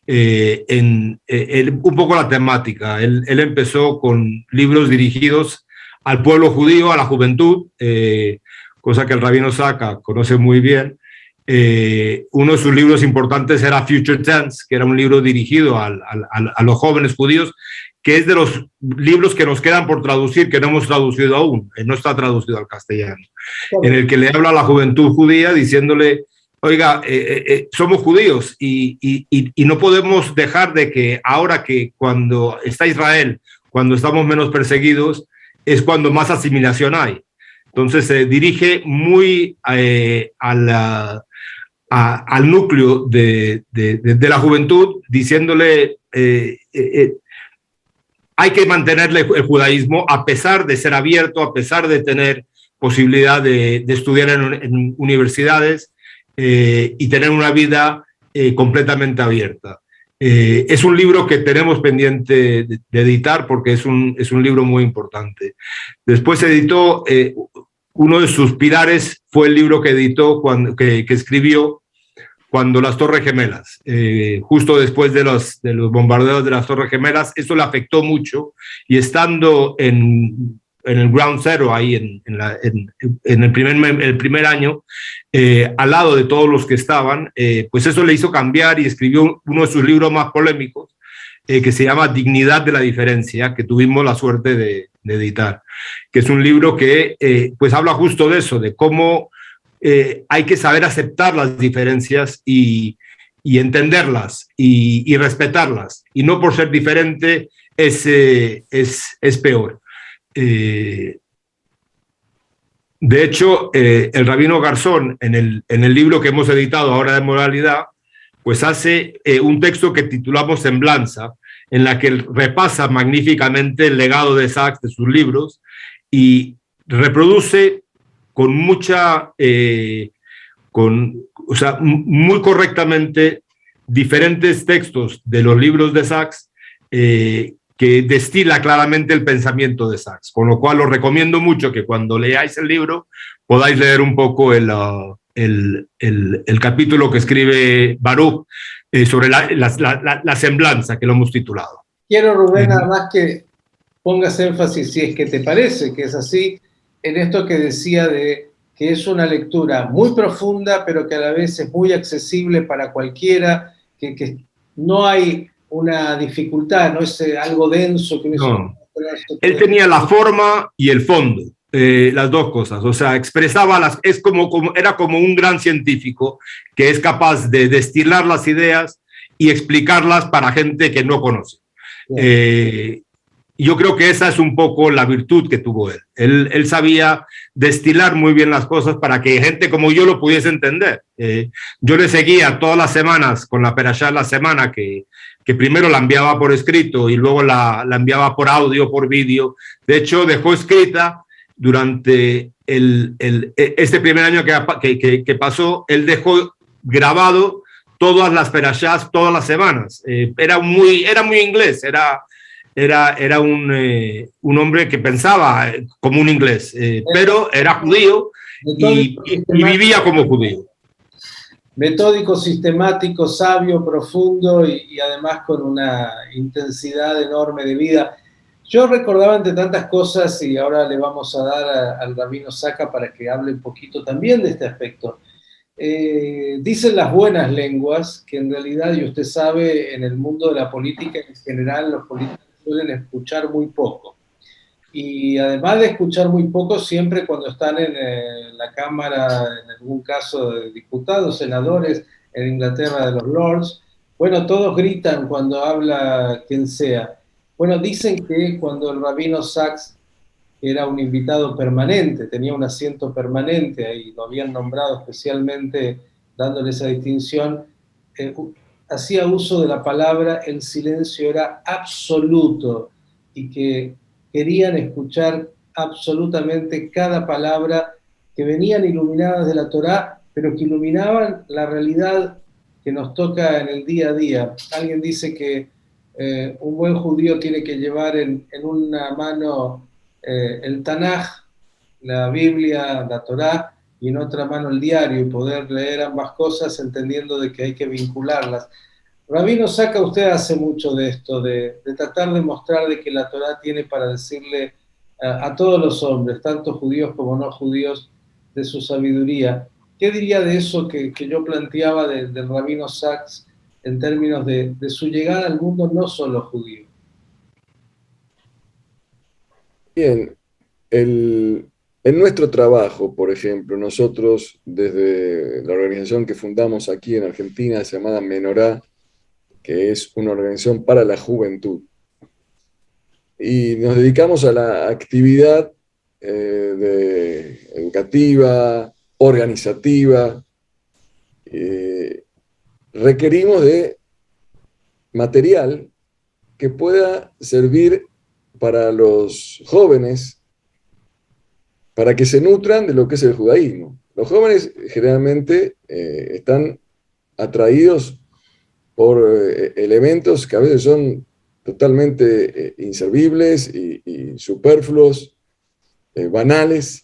un poco la temática. Él empezó con libros dirigidos al pueblo judío, a la juventud, cosa que el rabino Sacca conoce muy bien. Uno de sus libros importantes era Future Tense, que era un libro dirigido a los jóvenes judíos, que es de los libros que nos quedan por traducir, que no hemos traducido aún, no está traducido al castellano, en el que le habla a la juventud judía diciéndole, oiga, somos judíos y no podemos dejar de que ahora que cuando está Israel, cuando estamos menos perseguidos, es cuando más asimilación hay. Entonces se dirige muy al núcleo de la juventud, diciéndole hay que mantenerle el judaísmo a pesar de ser abierto, a pesar de tener posibilidad de estudiar en universidades y tener una vida completamente abierta. Es un libro que tenemos pendiente de editar porque es un libro muy importante. Después se editó, uno de sus pilares fue el libro que editó, que escribió cuando las Torres Gemelas, justo después de los bombardeos de las Torres Gemelas. Eso le afectó mucho y estando en el ground zero, ahí en el primer año, al lado de todos los que estaban, pues eso le hizo cambiar y escribió uno de sus libros más polémicos, que se llama Dignidad de la Diferencia, que tuvimos la suerte de editar, que es un libro que pues habla justo de eso, de cómo hay que saber aceptar las diferencias y entenderlas y respetarlas, y no por ser diferente es peor. De hecho, el rabino Garzón, en el libro que hemos editado ahora de moralidad, pues hace un texto que titulamos Semblanza, en la que repasa magníficamente el legado de Sachs, de sus libros, y reproduce con mucha, muy correctamente diferentes textos de los libros de Sachs que destila claramente el pensamiento de Sachs, con lo cual os recomiendo mucho que cuando leáis el libro podáis leer un poco el capítulo que escribe Baruch sobre la semblanza, que lo hemos titulado. Quiero, Rubén, nada más que pongas énfasis, si es que te parece que es así, en esto que decía de que es una lectura muy profunda, pero que a la vez es muy accesible para cualquiera, que no hay una dificultad, no es algo denso. Que no. Él tenía la forma y el fondo, las dos cosas, o sea, expresaba era como un gran científico que es capaz de destilar las ideas y explicarlas para gente que no conoce. Y yo creo que esa es un poco la virtud que tuvo él. Él sabía destilar muy bien las cosas para que gente como yo lo pudiese entender. Yo le seguía todas las semanas con la Perashá de la semana, que primero la enviaba por escrito y luego la enviaba por audio, por vídeo. De hecho, dejó escrita durante este primer año que pasó, él dejó grabado todas las Perashás todas las semanas. Era muy inglés, era un hombre que pensaba como un inglés, pero era judío y vivía como judío. Metódico, sistemático, sabio, profundo y además con una intensidad enorme de vida. Yo recordaba entre tantas cosas, y ahora le vamos a dar al Rabino Saka para que hable un poquito también de este aspecto. Dicen las buenas lenguas que en realidad, y usted sabe, en el mundo de la política en general, los políticos suelen escuchar muy poco. Y además de escuchar muy poco, siempre cuando están en la Cámara, en algún caso de diputados, senadores, en Inglaterra de los Lords, bueno, todos gritan cuando habla quien sea. Bueno, dicen que cuando el Rabino Sacks era un invitado permanente, tenía un asiento permanente ahí, lo habían nombrado especialmente dándole esa distinción, hacía uso de la palabra, el silencio era absoluto y que querían escuchar absolutamente cada palabra, que venían iluminadas de la Torá, pero que iluminaban la realidad que nos toca en el día a día. Alguien dice que un buen judío tiene que llevar en una mano el Tanaj, la Biblia, la Torá, y en otra mano el diario, y poder leer ambas cosas entendiendo de que hay que vincularlas. Rabino Saka, usted hace mucho de esto, de tratar de mostrar de que la Torá tiene para decirle a todos los hombres, tanto judíos como no judíos, de su sabiduría. ¿Qué diría de eso que yo planteaba del Rabino Sacks en términos de su llegada al mundo no solo judío? Bien, en nuestro trabajo, por ejemplo, nosotros desde la organización que fundamos aquí en Argentina, llamada Menorá, que es una organización para la juventud, y nos dedicamos a la actividad educativa, organizativa. Requerimos de material que pueda servir para los jóvenes, para que se nutran de lo que es el judaísmo. Los jóvenes generalmente están atraídos por elementos que a veces son totalmente inservibles y superfluos, banales.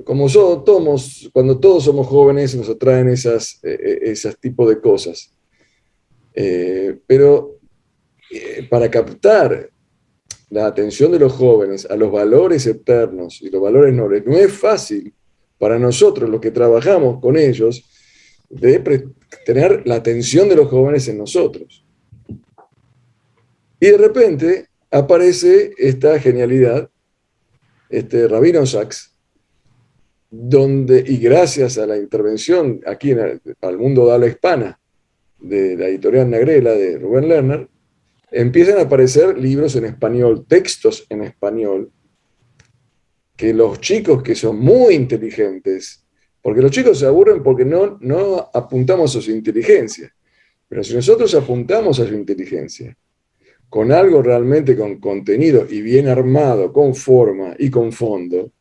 Como cuando todos somos jóvenes nos atraen esos tipos de cosas. Pero para captar la atención de los jóvenes a los valores eternos y los valores nobles, no es fácil para nosotros, los que trabajamos con ellos, de tener la atención de los jóvenes en nosotros. Y de repente aparece esta genialidad, este Rabino Sacks, y gracias a la intervención aquí al mundo de habla hispana de la editorial Nagrela de Rubén Lerner, empiezan a aparecer libros en español, textos en español, que los chicos que son muy inteligentes, porque los chicos se aburren porque no apuntamos a su inteligencia, pero si nosotros apuntamos a su inteligencia, con algo realmente con contenido y bien armado, con forma y con fondo,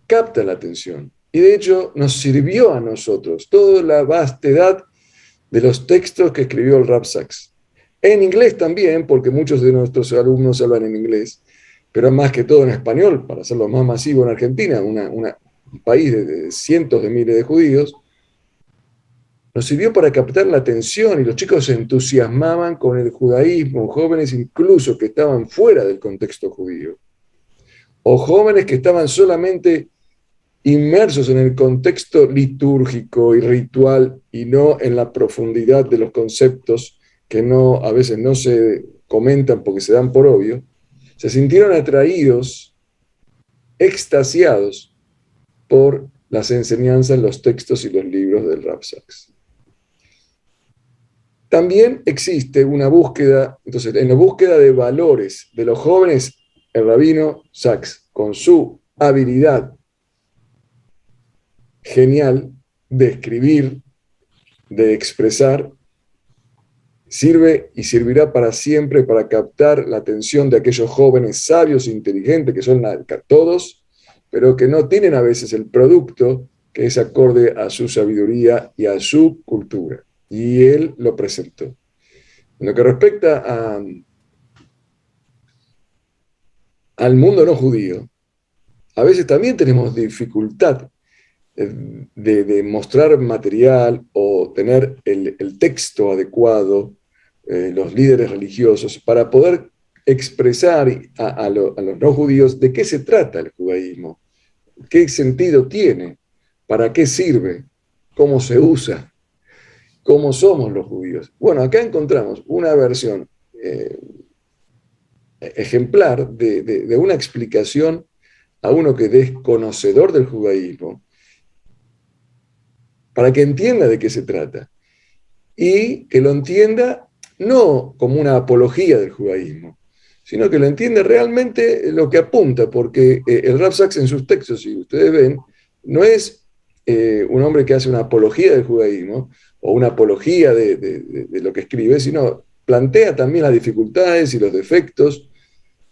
capta la atención. Y de hecho nos sirvió a nosotros toda la vastedad de los textos que escribió el Rav Sacks. En inglés también, porque muchos de nuestros alumnos hablan en inglés, pero más que todo en español, para hacerlo más masivo en Argentina, un país de cientos de miles de judíos, nos sirvió para captar la atención y los chicos se entusiasmaban con el judaísmo, jóvenes incluso que estaban fuera del contexto judío, o jóvenes que estaban solamente inmersos en el contexto litúrgico y ritual y no en la profundidad de los conceptos que a veces no se comentan porque se dan por obvio, se sintieron atraídos, extasiados por las enseñanzas, los textos y los libros del Rav Sacks. también existe una búsqueda, entonces, en la búsqueda de valores de los jóvenes, el rabino Sacks, con su habilidad genial de escribir, de expresar, sirve y servirá para siempre para captar la atención de aquellos jóvenes sabios e inteligentes, que son todos, pero que no tienen a veces el producto que es acorde a su sabiduría y a su cultura. Y él lo presentó. En lo que respecta al mundo no judío, a veces también tenemos dificultad de mostrar material o tener el texto adecuado, los líderes religiosos, para poder expresar a los no judíos de qué se trata el judaísmo, qué sentido tiene, para qué sirve, cómo se usa, cómo somos los judíos. Bueno, acá encontramos una versión ejemplar de una explicación a uno que es desconocedor del judaísmo, para que entienda de qué se trata, y que lo entienda no como una apología del judaísmo, sino que lo entienda realmente lo que apunta, porque el Rav Sacks en sus textos, si ustedes ven, no es un hombre que hace una apología del judaísmo, o una apología de lo que escribe, sino plantea también las dificultades y los defectos,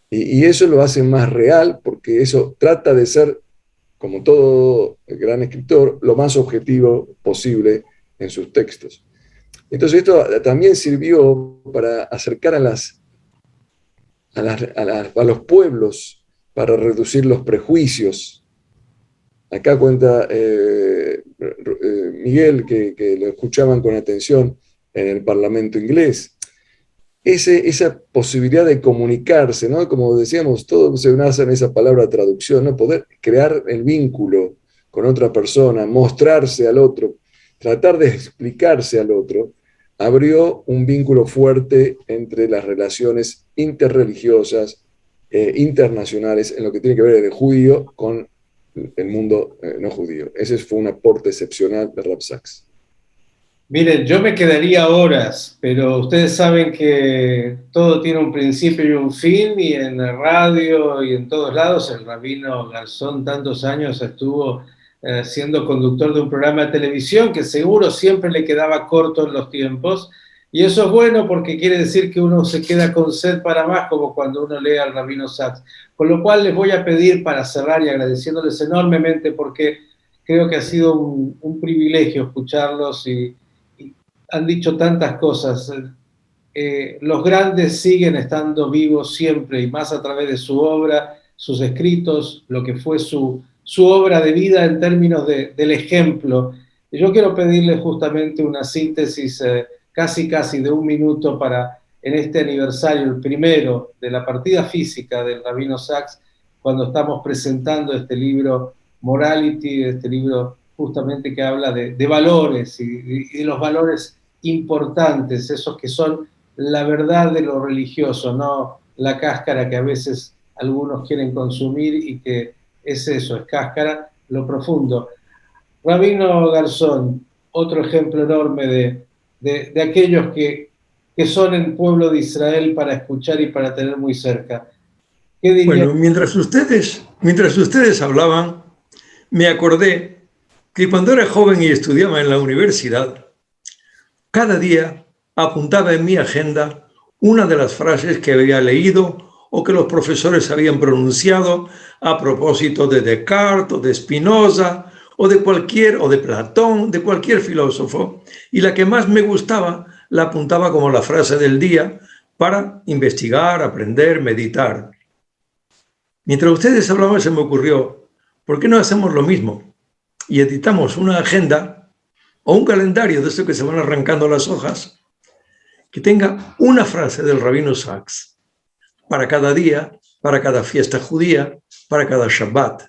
y eso lo hace más real, porque eso trata de ser, como todo gran escritor, lo más objetivo posible en sus textos. Entonces esto también sirvió para acercar a los pueblos, para reducir los prejuicios. Acá cuenta Miguel, que lo escuchaban con atención en el Parlamento inglés. Esa posibilidad de comunicarse, ¿no? Como decíamos, todo se basa en esa palabra traducción, ¿no? Poder crear el vínculo con otra persona, mostrarse al otro, tratar de explicarse al otro, abrió un vínculo fuerte entre las relaciones interreligiosas, internacionales, en lo que tiene que ver el judío con el mundo no judío. Ese fue un aporte excepcional de Rav Sacks. Miren, yo me quedaría horas, pero ustedes saben que todo tiene un principio y un fin, y en la radio y en todos lados el rabino Garzón tantos años estuvo siendo conductor de un programa de televisión que seguro siempre le quedaba corto en los tiempos, y eso es bueno porque quiere decir que uno se queda con sed para más, como cuando uno lee al rabino Sacks. Con lo cual les voy a pedir, para cerrar y agradeciéndoles enormemente, porque creo que ha sido un privilegio escucharlos y han dicho tantas cosas. Los grandes siguen estando vivos siempre, y más a través de su obra, sus escritos, lo que fue su obra de vida en términos del ejemplo. Y yo quiero pedirles justamente una síntesis casi de un minuto para, en este aniversario, el primero de la partida física del rabino Sacks, cuando estamos presentando este libro Morality, este libro justamente que habla de valores y de los valores importantes, esos que son la verdad de lo religioso, no la cáscara que a veces algunos quieren consumir y que es eso, es cáscara, lo profundo. Rabino Garzón, otro ejemplo enorme de aquellos que son el pueblo de Israel para escuchar y para tener muy cerca. ¿Qué diría? Bueno, mientras ustedes hablaban, me acordé que cuando era joven y estudiaba en la universidad, cada día apuntaba en mi agenda una de las frases que había leído o que los profesores habían pronunciado a propósito de Descartes o de Spinoza o de Platón, de cualquier filósofo, y la que más me gustaba la apuntaba como la frase del día para investigar, aprender, meditar. Mientras ustedes hablaban se me ocurrió, ¿por qué no hacemos lo mismo? Y editamos una agenda o un calendario de esto que se van arrancando las hojas, que tenga una frase del rabino Sacks para cada día, para cada fiesta judía, para cada Shabbat.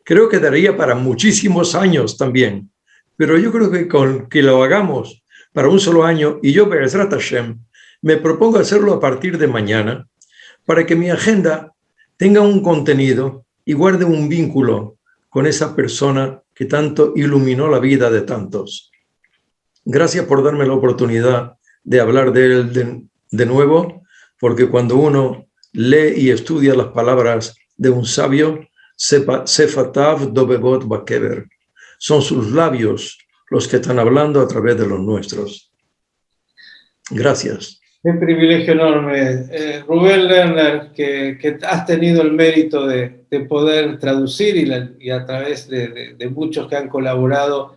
Creo que daría para muchísimos años también, pero yo creo que con que lo hagamos para un solo año, y yo, Be'ezrat Hashem, me propongo hacerlo a partir de mañana, para que mi agenda tenga un contenido y guarde un vínculo con esa persona que tanto iluminó la vida de tantos. Gracias por darme la oportunidad de hablar de él de nuevo, porque cuando uno lee y estudia las palabras de un sabio, Sefatav Dobebot Bakeber, son sus labios los que están hablando a través de los nuestros. Gracias. Qué privilegio enorme. Rubén Lerner, que has tenido el mérito de poder traducir y a través de muchos que han colaborado,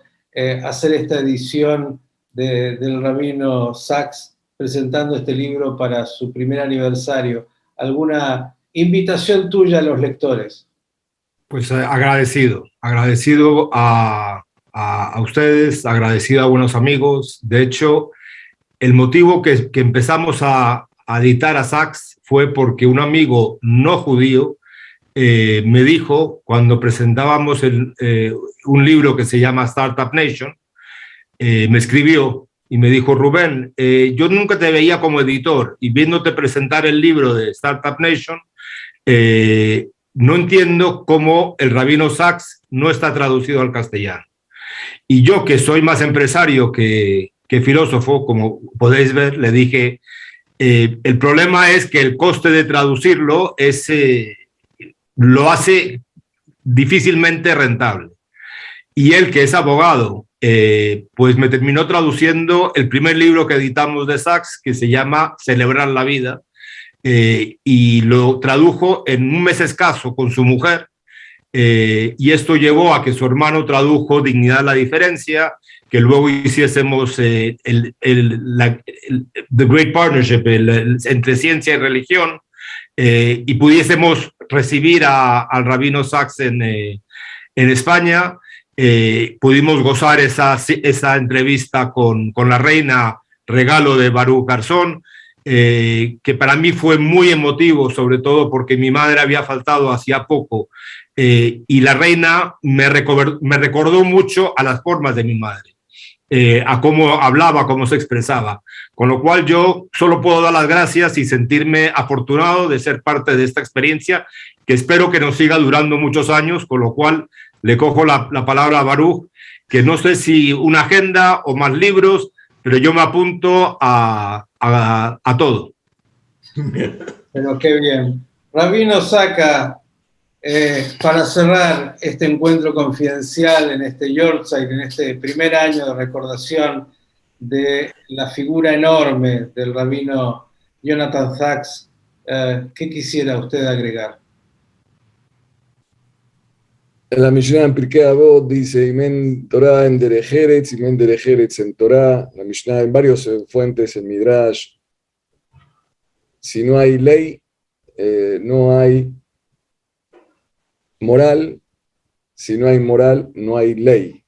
hacer esta edición del Rabino Sacks presentando este libro para su primer aniversario. ¿Alguna invitación tuya a los lectores? Pues agradecido a ustedes, agradecido a buenos amigos. De hecho, el motivo que empezamos a editar a Sacks fue porque un amigo no judío me dijo, cuando presentábamos un libro que se llama Startup Nation, me escribió y me dijo: Rubén, yo nunca te veía como editor, y viéndote presentar el libro de Startup Nation, no entiendo cómo el Rabino Sacks no está traducido al castellano. Y yo, que soy más empresario que filósofo, como podéis ver, le dije, el problema es que el coste de traducirlo lo hace difícilmente rentable. Y él, que es abogado, pues me terminó traduciendo el primer libro que editamos de Sacks, que se llama Celebrar la Vida, y lo tradujo en un mes escaso con su mujer, y esto llevó a que su hermano tradujo Dignidad la Diferencia, que luego hiciésemos The Great Partnership entre ciencia y religión, y pudiésemos recibir al Rabino Sacks en España. Pudimos gozar esa entrevista con la reina, regalo de Baruch Garzón, que para mí fue muy emotivo, sobre todo porque mi madre había faltado hacía poco, y la reina me recordó mucho a las formas de mi madre, a cómo hablaba, cómo se expresaba, con lo cual yo solo puedo dar las gracias y sentirme afortunado de ser parte de esta experiencia, que espero que nos siga durando muchos años, con lo cual le cojo la palabra a Baruch, que no sé si una agenda o más libros, pero yo me apunto a todo. Pero qué bien. Rabino Sacks, para cerrar este encuentro confidencial en este Yortzeit, en este primer año de recordación de la figura enorme del Rabino Jonathan Sacks, ¿qué quisiera usted agregar? En la Mishnah en Pirkei Avot dice Imen Torah en Derech Eretz, Imen Derech Eretz en Torah. La Mishnah en varias fuentes, en Midrash. Si no hay ley, no hay moral. Si no hay moral, no hay ley.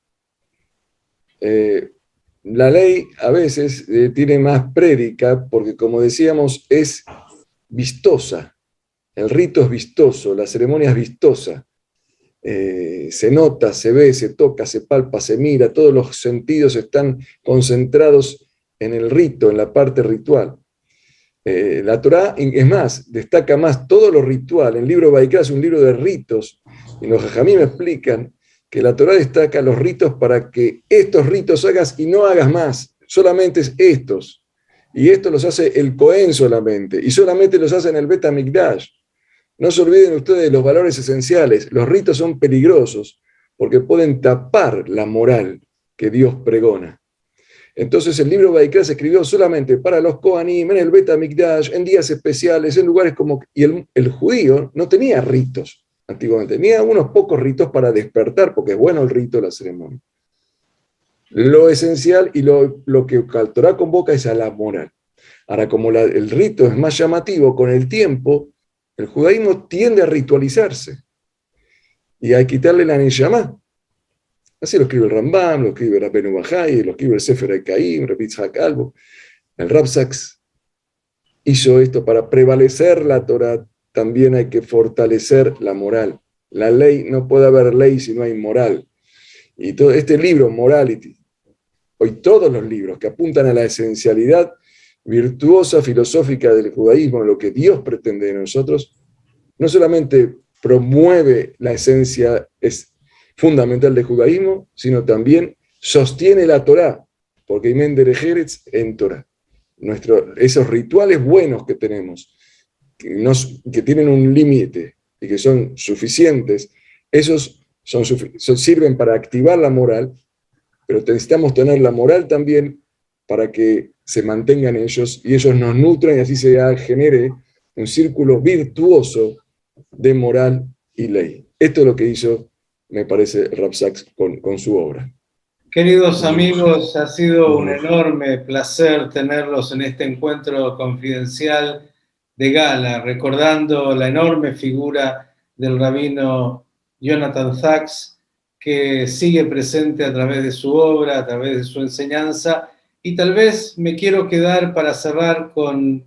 La ley a veces tiene más prédica porque, como decíamos, es vistosa. El rito es vistoso, la ceremonia es vistosa. Se nota, se ve, se toca, se palpa, se mira, todos los sentidos están concentrados en el rito, en la parte ritual. La Torá, es más, destaca más todo lo ritual. El libro Vaikra es un libro de ritos, y los Jajamim me explican que la Torá destaca los ritos para que estos ritos hagas y no hagas más, solamente es estos. Y esto los hace el Cohen solamente, y solamente los hace en el Bet HaMikdash. No se olviden ustedes de los valores esenciales. Los ritos son peligrosos porque pueden tapar la moral que Dios pregona. Entonces el libro Vaikra se escribió solamente para los Kohanim, en el Bet HaMikdash, en días especiales, en lugares como... Y el judío no tenía ritos antiguamente, tenía unos pocos ritos para despertar, porque es bueno el rito de la ceremonia. Lo esencial y lo que el Torá convoca es a la moral. Ahora, como el rito es más llamativo, con el tiempo, el judaísmo tiende a ritualizarse y a quitarle la neshama. Así lo escribe el Rambam, lo escribe Rabbeinu Bajai, lo escribe el Sefer HaKaim, Rabbi Yitzhak Albo. El Rav Sacks hizo esto para prevalecer la Torah. También hay que fortalecer la moral. La ley, no puede haber ley si no hay moral. Y todo este libro, Morality, hoy todos los libros que apuntan a la esencialidad virtuosa, filosófica del judaísmo, lo que Dios pretende de nosotros, no solamente promueve la esencia fundamental del judaísmo, sino también sostiene la Torá, porque Imen Derech Eretz en Torá. esos rituales buenos que tenemos, que tienen un límite y que son suficientes, esos sirven para activar la moral, pero necesitamos tener la moral también para que se mantengan ellos y ellos nos nutran y así se genere un círculo virtuoso de moral y ley. Esto es lo que hizo, me parece, Rav Sacks con su obra. Queridos amigos, ha sido un enorme placer tenerlos en este encuentro confidencial de gala, recordando la enorme figura del rabino Jonathan Sacks, que sigue presente a través de su obra, a través de su enseñanza, y tal vez me quiero quedar para cerrar con,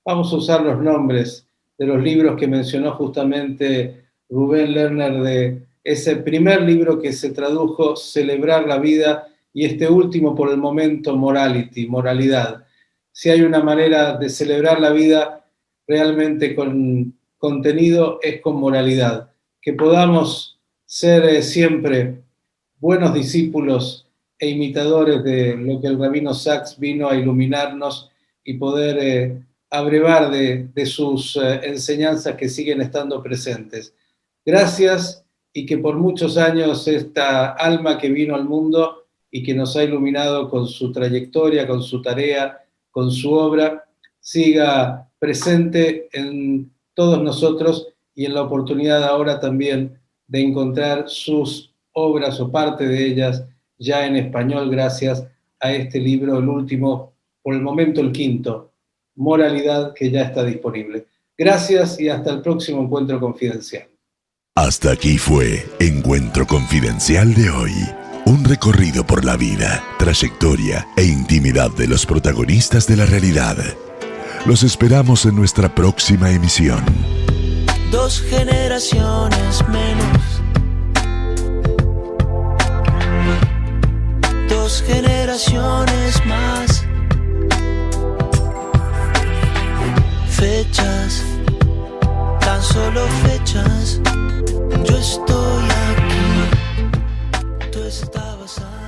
vamos a usar los nombres de los libros que mencionó justamente Rubén Lerner, de ese primer libro que se tradujo, Celebrar la Vida, y este último por el momento, Morality, Moralidad. Si hay una manera de celebrar la vida realmente con contenido, es con moralidad. Que podamos ser siempre buenos discípulos e imitadores de lo que el rabino Sacks vino a iluminarnos y poder abrevar de sus enseñanzas que siguen estando presentes. Gracias, y que por muchos años esta alma que vino al mundo y que nos ha iluminado con su trayectoria, con su tarea, con su obra, siga presente en todos nosotros y en la oportunidad ahora también de encontrar sus obras o parte de ellas ya en español gracias a este libro, el último, por el momento el quinto, Moralidad, que ya está disponible. Gracias y hasta el próximo Encuentro Confidencial. Hasta aquí fue Encuentro Confidencial de hoy. Un recorrido por la vida, trayectoria e intimidad de los protagonistas de la realidad. Los esperamos en nuestra próxima emisión. 2 generaciones menos. 2 generaciones más. Fechas, tan solo fechas. Yo estoy aquí, tú estabas ahí.